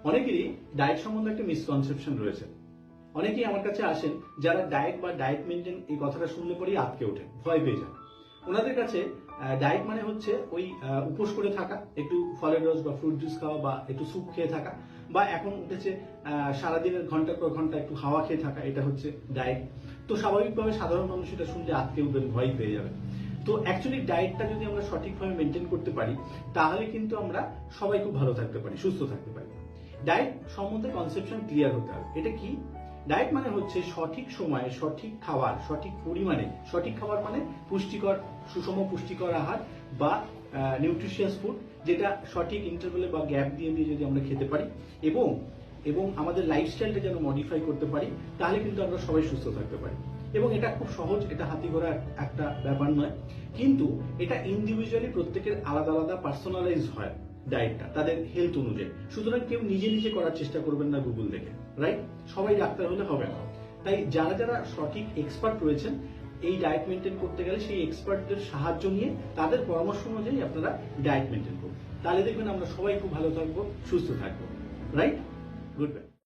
অনেকেরই ডায়েট সম্বন্ধে একটা মিসকনসেপশন রয়েছে। অনেকেই আমার কাছে আসেন যারা ডায়েট বা ডায়েট মেনটেন এই কথাটা শুনলে পরেই আটকে ওঠে, ভয় পেয়ে যান। ওনাদের কাছে ডায়েট মানে হচ্ছে ওই উপোস করে থাকা, একটু ফলের রস বা ফ্রুট জুস খাওয়া বা একটু স্যুপ খেয়ে থাকা, বা এখন উঠেছে সারাদিনের ঘন্টার পর ঘন্টা একটু হাওয়া খেয়ে থাকা, এটা হচ্ছে ডায়েট। তো স্বাভাবিকভাবে সাধারণ মানুষ এটা শুনলে আটকে উঠবেন, ভয় পেয়ে যাবেন। তো অ্যাকচুয়ালি ডায়েটটা যদি আমরা সঠিকভাবে মেনটেন করতে পারি তাহলে কিন্তু আমরা সবাই খুব ভালো থাকতে পারি, সুস্থ থাকতে পারি। ডায়েট সম্বন্ধে কনসেপশন ক্লিয়ার হতে হবে। এটা কি? ডায়েট মানে হচ্ছে সঠিক সময়ে সঠিক খাবার, সঠিক পরিমাণে, সঠিক খাবার মানে পুষ্টিকর, সুষম পুষ্টিকর আহার বা নিউট্রিশিয়াস ফুড, যেটা সঠিক ইন্টারভেলে বা গ্যাপ দিয়ে দিয়ে যদি আমরা খেতে পারি এবং এবং আমাদের লাইফস্টাইলটা যেন মডিফাই করতে পারি, তাহলে কিন্তু আমরা সবাই সুস্থ থাকতে পারি। এবং এটা খুব সহজ, এটা হাতি ঘোড়া একটা ব্যাপার নয়, কিন্তু এটা ইন্ডিভিজুয়ালি প্রত্যেকের আলাদা আলাদা পার্সোনালাইজ হয় ডায়েটটা তাদের হেলথ অনুযায়ী। সুতরাং কেউ নিজে নিজে করার চেষ্টা করবেন না গুগল দেখে, রাইট? সবাই ডাক্তার হলে হবে না। তাই যারা যারা সঠিক এক্সপার্ট রয়েছেন এই ডায়েট মেনটেন করতে গেলে সেই এক্সপার্টদের সাহায্য নিয়ে তাদের পরামর্শ অনুযায়ী আপনারা ডায়েট মেনটেন করুন। তাহলে দেখবেন আমরা সবাই খুব ভালো থাকবো, সুস্থ থাকবো, রাইট? Good bye.